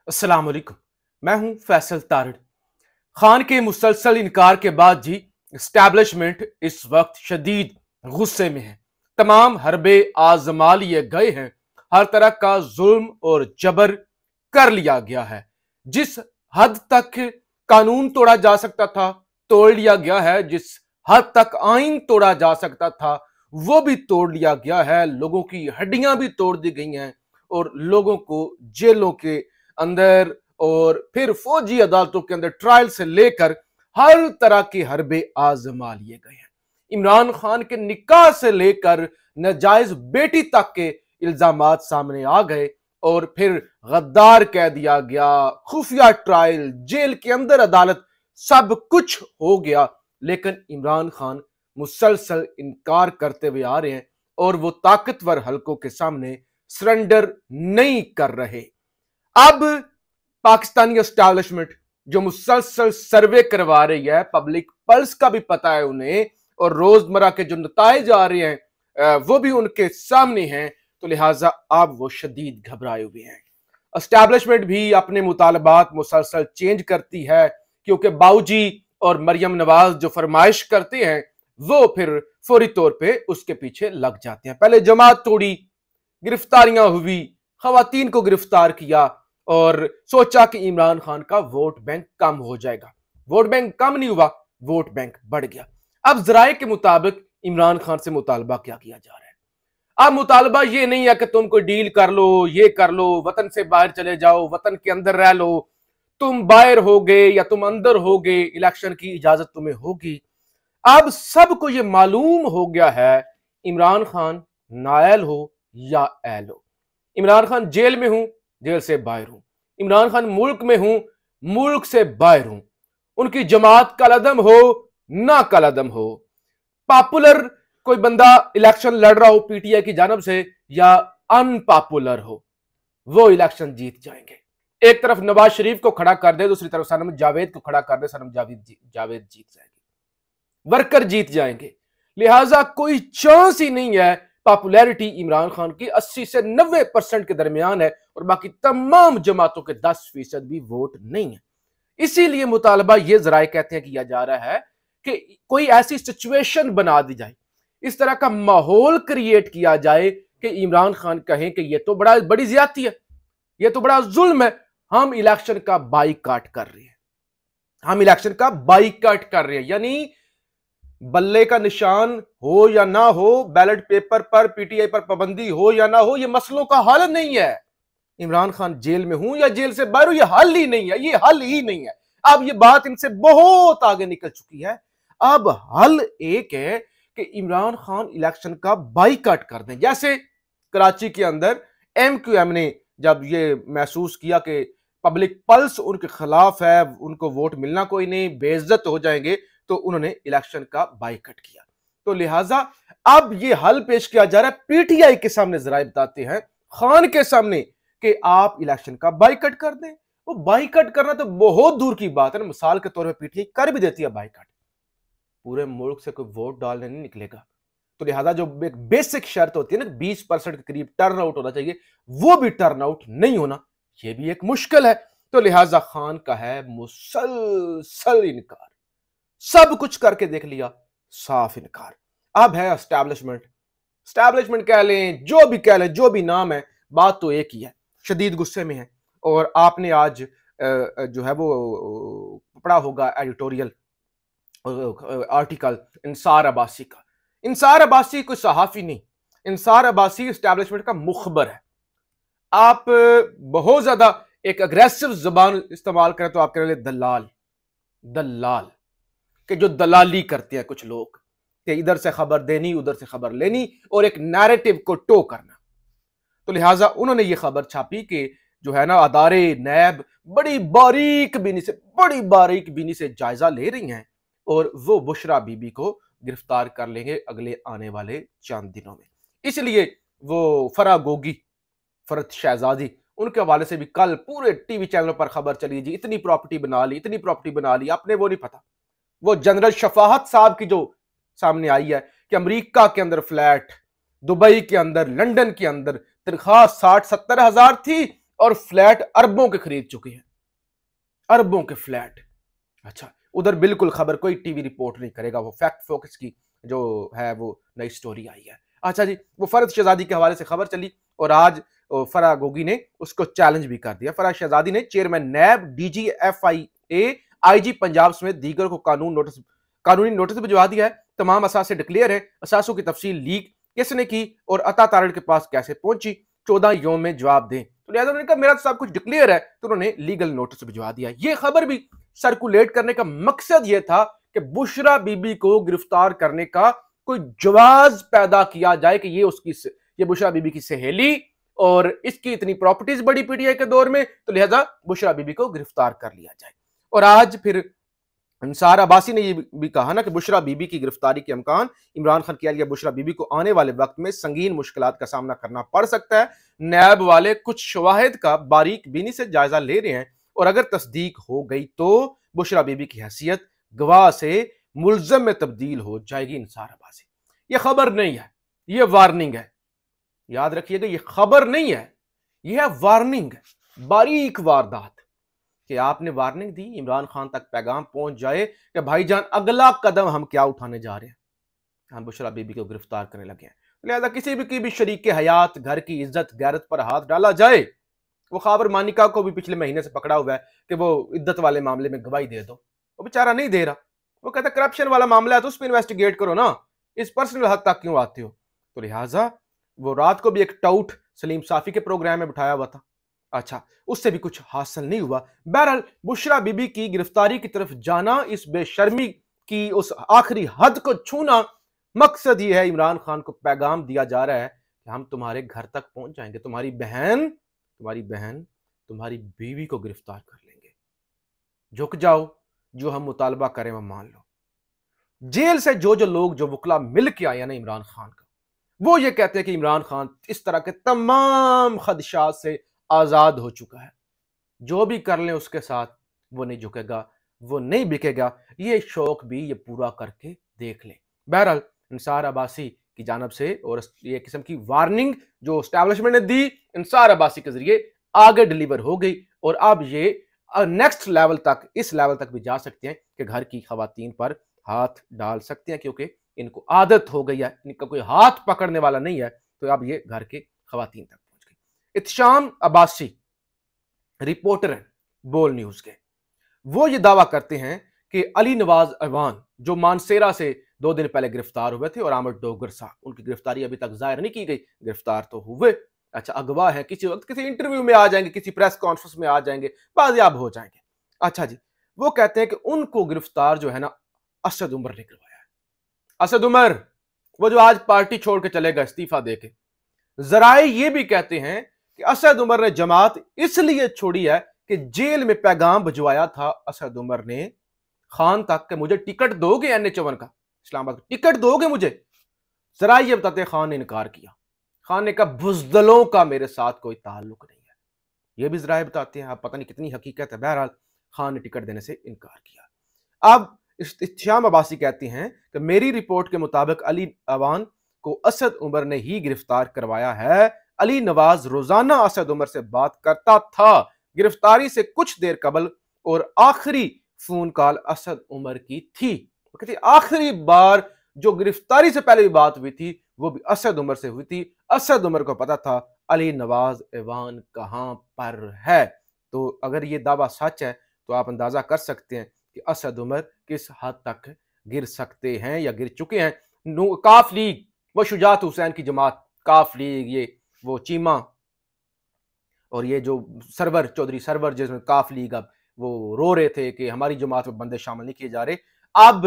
अस्सलाम वालेकुम। मैं हूं फैसल तारिड़। खान के मुसलसल इनकार के बाद जी एस्टैब्लिशमेंट इस वक्त शदीद गुस्से में है। तमाम हरबे आजमा लिए गए हैं, हर तरह का जुल्म और जबर कर लिया गया है। जिस हद तक कानून तोड़ा जा सकता था तोड़ लिया गया है, जिस हद तक आइन तोड़ा जा सकता था वो भी तोड़ लिया गया है। लोगों की हड्डियां भी तोड़ दी गई हैं और लोगों को जेलों के अंदर और फिर फौजी अदालतों के अंदर ट्रायल से लेकर हर तरह के हरबे आजमा लिए गए हैं। इमरान खान के निकाह से लेकर नाजायज बेटी तक के इल्जामात सामने आ गए और फिर गद्दार कह दिया गया, खुफिया ट्रायल, जेल के अंदर अदालत, सब कुछ हो गया। लेकिन इमरान खान मुसलसल इनकार करते हुए आ रहे हैं और वो ताकतवर हलकों के सामने सरेंडर नहीं कर रहे। अब पाकिस्तानी एस्टैब्लिशमेंट जो मुसलसल सर्वे करवा रही है, पब्लिक पल्स का भी पता है उन्हें, और रोजमर्रा के जो नताइज आ रहे हैं वो भी उनके सामने हैं, तो लिहाजा अब वो शदीद घबराए हुए हैं। एस्टैब्लिशमेंट भी अपने मुतालबात मुसलसल चेंज करती है क्योंकि बाऊजी और मरियम नवाज जो फरमाइश करते हैं वो फिर फौरी तौर पे उसके पीछे लग जाते हैं। पहले जमात तोड़ी, गिरफ्तारियां हुई, खवातीन को गिरफ्तार किया और सोचा कि इमरान खान का वोट बैंक कम हो जाएगा। वोट बैंक कम नहीं हुआ, वोट बैंक बढ़ गया। अब जराये के मुताबिक इमरान खान से मुतालबा क्या किया जा रहा है। अब मुतालबा ये नहीं है कि तुम कोई डील कर लो, ये कर लो, वतन से बाहर चले जाओ, वतन के अंदर रह लो, तुम बाहर हो गए या तुम अंदर हो गए, इलेक्शन की इजाजत तुम्हें होगी। अब सबको यह मालूम हो गया है, इमरान खान नायल हो या एल हो, इमरान खान जेल में हूं, जेल से बाहर हूं, इमरान खान मुल्क में हूं, मुल्क से बाहर हूं, उनकी जमात कलअदम हो ना कलअदम हो, पॉपुलर कोई बंदा इलेक्शन लड़ रहा हो पीटीआई की जानब से या अनपॉपुलर हो, वो इलेक्शन जीत जाएंगे। एक तरफ नवाज शरीफ को खड़ा कर दे, दूसरी तरफ सनम जावेद को खड़ा कर दे, सनम जावेद जीत जाएगी, वर्कर जीत जाएंगे। लिहाजा कोई चांस ही नहीं है। पॉपुलैरिटी इमरान खान की 80 से 90% के दरमियान है और बाकी तमाम जमातों के 10% भी वोट नहीं है। इसीलिए मुतालबा यह जराए कहते हैं किया जा रहा है कि कोई ऐसी सिचुएशन बना दी जाए, इस तरह का माहौल क्रिएट किया जाए कि इमरान खान कहें कि यह तो बड़ी ज्यादती है, यह तो बड़ा जुल्म है, हम इलेक्शन का बाइकाट कर रहे हैं, हम इलेक्शन का बाइकाट कर रहे हैं। यानी बल्ले का निशान हो या ना हो, बैलेट पेपर पर पीटीआई पर पाबंदी हो या ना हो, यह मसलों का हल नहीं है। इमरान खान जेल में हूं या जेल से बाहर हूं, यह हल ही नहीं है, यह हल ही नहीं है। अब यह बात इनसे बहुत आगे निकल चुकी है। अब हल एक है कि इमरान खान इलेक्शन का बाइकाट कर दें। जैसे कराची के अंदर एमक्यूएम ने जब यह महसूस किया कि पब्लिक पल्स उनके खिलाफ है, उनको वोट मिलना कोई नहीं, बेइज्जत हो जाएंगे, तो उन्होंने इलेक्शन का बाइकट किया। तो लिहाजा अब यह हल पेश किया जा रहा है, पीटीआई के सामने जराए बताते हैं, खान के सामने, कि आप इलेक्शन का बाइकट कर दें। वो बाइकट करना तो बहुत दूर की बात है ना, मिसाल के तौर पर पीटीआई कर भी देती है बाइकट, पूरे मुल्क से कोई वोट डालने नहीं निकलेगा। तो लिहाजा जो एक बेसिक शर्त होती है ना, 20% के करीब टर्न आउट होना चाहिए, वो भी टर्न आउट नहीं होना, यह भी एक मुश्किल है। तो लिहाजा खान का है मुसलसल इनकार, सब कुछ करके देख लिया, साफ इनकार। अब है एस्टैब्लिशमेंट कह लें, जो भी कह लें, जो भी नाम है, बात तो एक ही है, शदीद गुस्से में है। और आपने आज जो है वो पढ़ा होगा एडिटोरियल आर्टिकल इंसार अब्बासी का। इंसार अब्बासी कोई सहाफी नहीं, इंसार अब्बासी एस्टैब्लिशमेंट का मुखबर है। आप बहुत ज्यादा एक अग्रेसिव जुबान इस्तेमाल करें तो आप कह रहे दलाल, दलाल कि जो दलाली करते हैं कुछ लोग, कि इधर से खबर देनी, उधर से खबर लेनी और एक नैरेटिव को टो करना। तो लिहाजा उन्होंने ये खबर छापी कि जो है ना, अदारे नैब बड़ी बारीक बीनी से जायजा ले रही हैं और वो बुशरा बीबी को गिरफ्तार कर लेंगे अगले आने वाले चंद दिनों में। इसलिए वो फरत शहजादी, उनके हवाले से भी कल पूरे टीवी चैनलों पर खबर चली जी, इतनी प्रॉपर्टी बना ली, इतनी प्रॉपर्टी बना ली, आपने वो नहीं पता। वो जनरल शफाहत साहब की जो सामने आई है कि अमेरिका के अंदर फ्लैट, दुबई के अंदर, लंदन के अंदर तनख्वाह 60-70 हजार थी और फ्लैट अरबों के खरीद चुके हैं, अरबों के फ्लैट। अच्छा, उधर बिल्कुल खबर कोई टीवी रिपोर्ट नहीं करेगा, वो फैक्ट फोकस की जो है वो नई स्टोरी आई है। अच्छा जी, वो फरहद शहजादी के हवाले से खबर चली और आज फराह गोगी ने उसको चैलेंज भी कर दिया। फराह शहजादी ने चेयरमैन नैब, डीजी FIA, IG पंजाब समेत दीगर को कानूनी नोटिस भिजवा दिया है। तमाम असासे डिक्लेयर है, असासों की तफसील लीक किसने की और अता तारड़ के पास कैसे पहुंची, 14 यौम में जवाब दें। तो लिहाजा उन्होंने कहा मेरा तो सब कुछ डिक्लेयर है, तो उन्होंने लीगल नोटिस भिजवा दिया। ये खबर भी सर्कुलेट करने का मकसद यह था कि बुशरा बीबी को गिरफ्तार करने का कोई जवाज पैदा किया जाए कि ये बुशरा बीबी की सहेली और इसकी इतनी प्रॉपर्टीज बड़ी PTI के दौर में, तो लिहाजा बुशरा बीबी को गिरफ्तार कर लिया जाए। और आज फिर अंसार अब्बासी ने ये भी कहा ना कि बुशरा बीबी की गिरफ्तारी के अमकान, इमरान खान कह लिया बुशरा बीबी को आने वाले वक्त में संगीन मुश्किलात का सामना करना पड़ सकता है। नैब वाले कुछ शवाहिद का बारीक बीनी से जायजा ले रहे हैं और अगर तस्दीक हो गई तो बुशरा बीबी की हैसियत गवाह से मुल्जम में तब्दील हो जाएगी। अंसार अब्बासी, यह खबर नहीं है, यह वार्निंग है। याद रखिएगा, यह खबर नहीं है, यह वार्निंग है, बारीक वारदात कि आपने वार्निंग दी, इमरान खान तक पैगाम पहुंच जाए कि भाईजान अगला कदम हम क्या उठाने जा रहे हैं, हम बुशरा बीबी को गिरफ्तार करने लगे हैं। लिहाजा किसी भी की भी शरीक हयात, घर की इज्जत गैरत पर हाथ डाला जाए। वो खाबर मानिका को भी पिछले महीने से पकड़ा हुआ है कि वो इद्दत वाले मामले में गवाही दे दो, वो बेचारा नहीं दे रहा। वो कहता करप्शन वाला मामला है तो उस पर इन्वेस्टिगेट करो ना, इस पर्सनल हद तक क्यों आते हो। तो लिहाजा वो रात को भी एक टाउट सलीम साफी के प्रोग्राम में बिठाया हुआ था। अच्छा, उससे भी कुछ हासिल नहीं हुआ। बहरहाल बुशरा बीबी की गिरफ्तारी की तरफ जाना, इस बेशर्मी की उस आखिरी हद को छूना, मकसद ये है इमरान खान को पैगाम दिया जा रहा है कि हम तुम्हारे घर तक पहुंच जाएंगे, तुम्हारी बहन तुम्हारी बीवी को गिरफ्तार कर लेंगे, झुक जाओ, जो हम मुतालबा करें वो मान लो। जेल से जो लोग, जो वकला मिल के आए ना इमरान खान का, वो ये कहते हैं कि इमरान खान इस तरह के तमाम खदशात से आजाद हो चुका है, जो भी कर लें उसके साथ वो नहीं झुकेगा, वो नहीं बिकेगा, ये शौक भी ये पूरा करके देख लें। बहरहाल अंसार अब्बासी की जानब से और ये किस्म की वार्निंग जो एस्टैब्लिशमेंट ने दी, अंसार अब्बासी के जरिए आगे डिलीवर हो गई और अब ये नेक्स्ट लेवल तक, इस लेवल तक भी जा सकते हैं कि घर की खवातीन पर हाथ डाल सकते हैं, क्योंकि इनको आदत हो गई है, इनका कोई हाथ पकड़ने वाला नहीं है, तो अब ये घर के खवातीन तक पहुंच गई। इत्शाम अब्बासी रिपोर्टर हैं बोल न्यूज के, वो ये दावा करते हैं कि अली नवाज अवान जो मानसेरा से 2 दिन पहले गिरफ्तार हुए थे और आमद डोगर साहब, उनकी गिरफ्तारी अभी तक जाहिर नहीं की गई, गिरफ्तार तो हुए। अच्छा, अगवा है, किसी वक्त किसी इंटरव्यू में आ जाएंगे, किसी प्रेस कॉन्फ्रेंस में आ जाएंगे, बाजियाब हो जाएंगे। अच्छा जी, वो कहते हैं कि उनको गिरफ्तार जो है ना असद उमर ने करवाया है। असद उमर वो जो आज पार्टी छोड़ के चलेगा इस्तीफा देके, जराए ये भी कहते हैं कि असद उमर ने जमात इसलिए छोड़ी है कि जेल में पैगाम भिजवाया था असद उमर ने खान तक कि मुझे टिकट दोगे NH-1 का, इस्लामाबाद का टिकट दोगे मुझे। जरा ये बताते, खान ने इनकार किया। खान ने कहा बुजदलों का मेरे साथ कोई ताल्लुक नहीं है। ये भी जराए बताते हैं, आप पता नहीं कितनी हकीकत है। बहरहाल खान ने टिकट देने से इनकार किया। अब इत्शाम अब्बासी कहती हैं कि मेरी रिपोर्ट के मुताबिक अली अवान को असद उमर ने ही गिरफ्तार करवाया है। अली नवाज रोजाना असद उमर से बात करता था गिरफ्तारी से कुछ देर कबल, और आखिरी फोन कॉल असद उमर की थी। तो कहती आखिरी बार जो गिरफ्तारी से पहले भी बात हुई थी वो भी असद उमर से हुई थी। असद उमर को पता था अली नवाज अवान कहां पर है। तो अगर ये दावा सच है तो आप अंदाजा कर सकते हैं कि असद उमर किस हद तक गिर सकते हैं या गिर चुके हैं। काफ लीग, वो शुजात हुसैन की जमात काफ लीग, ये वो चीमा और ये जो सरवर चौधरी सरवर, जिसमें काफ लीग अब वो रो रहे थे कि हमारी जमात में बंदे शामिल नहीं किए जा रहे, अब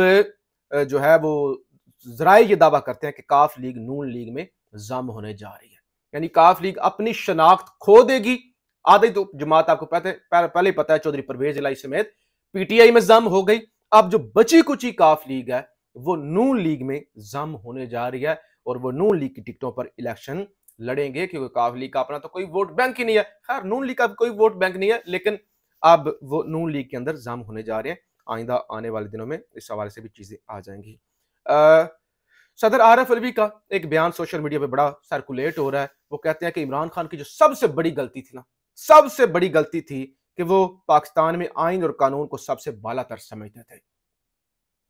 जो है वो जराए ये दावा करते हैं कि काफ लीग नून लीग में जम होने जा रही है। यानी काफ लीग अपनी शनाख्त खो देगी। आधी तो जमात आपको पहले पता है, चौधरी परवेज इलाही समेत PTI में जम हो गई। अब जो बची कुची काफ लीग है वो नून लीग में जम होने जा रही है और वो नून लीग की टिकटों पर इलेक्शन लड़ेंगे, क्योंकि काफ लीग का अपना तो कोई वोट बैंक ही नहीं है। खैर, नून लीग का कोई वोट बैंक नहीं है, लेकिन अब वो नून लीग के अंदर जम होने जा रहे हैं। आइंदा आने वाले दिनों में इस हवाले से भी चीजें आ जाएंगी। सदर आरिफ अलवी का एक बयान सोशल मीडिया पे बड़ा सर्कुलेट हो रहा है। वो कहते हैं कि इमरान खान की जो सबसे बड़ी गलती थी ना, सबसे बड़ी गलती थी कि वो पाकिस्तान में आइन और कानून को सबसे बालातर समझते थे।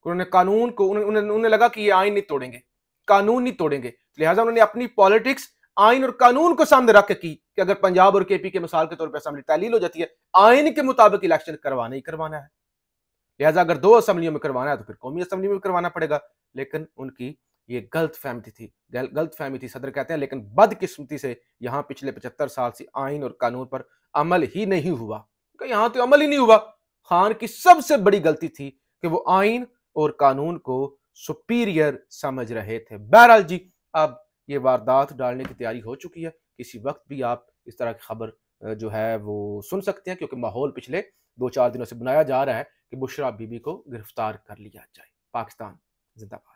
उन्होंने कानून को उन्हें लगा कि ये आइन नहीं तोड़ेंगे, कानून नहीं तोड़ेंगे, लिहाजा उन्होंने अपनी पॉलिटिक्स आइन और कानून को सामने रख के की कि अगर पंजाब और केपी के मिसाल के तौर पर असेंबली तहलील हो जाती है, आइन के मुताबिक इलेक्शन करवाना ही करवाना है। लिहाजा अगर दो असेंबलियों में करवाना है तो फिर कौमी असेंबली में करवाना पड़ेगा। लेकिन उनकी ये गलत फहमी थी, गलत फहमी थी सदर कहते हैं। लेकिन बदकिस्मती से यहाँ पिछले 75 साल से आइन और कानून पर अमल ही नहीं हुआ, यहाँ तो अमल ही नहीं हुआ। खान की सबसे बड़ी गलती थी कि वो आइन और कानून को सुपीरियर समझ रहे थे। बहरहाल जी, अब ये वारदात डालने की तैयारी हो चुकी है। किसी वक्त भी आप इस तरह की खबर जो है वो सुन सकते हैं, क्योंकि माहौल पिछले 2-4 दिनों से बनाया जा रहा है कि बुशरा बीबी को गिरफ्तार कर लिया जाए। पाकिस्तान जिंदाबाद।